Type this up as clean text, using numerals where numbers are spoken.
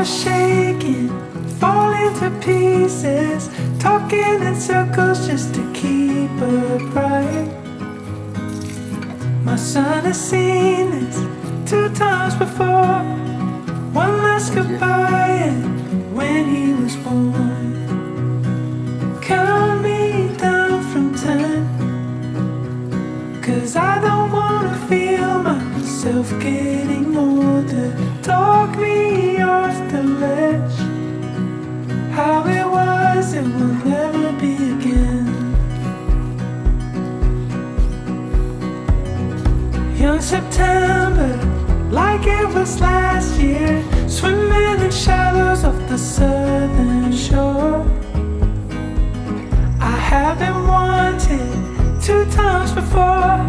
was shaking, falling to pieces, talking in circles just to keep upright. My son has seen this 2 times before. One last goodbye and when he was born. Count me down from 10, 'cause I don't wanna feel myself getting older. Talk me off the ledge. How it was, it will never be again. Young September, like it was last year, swimming in shallows of the southern shore. I have been wanted 2 times before.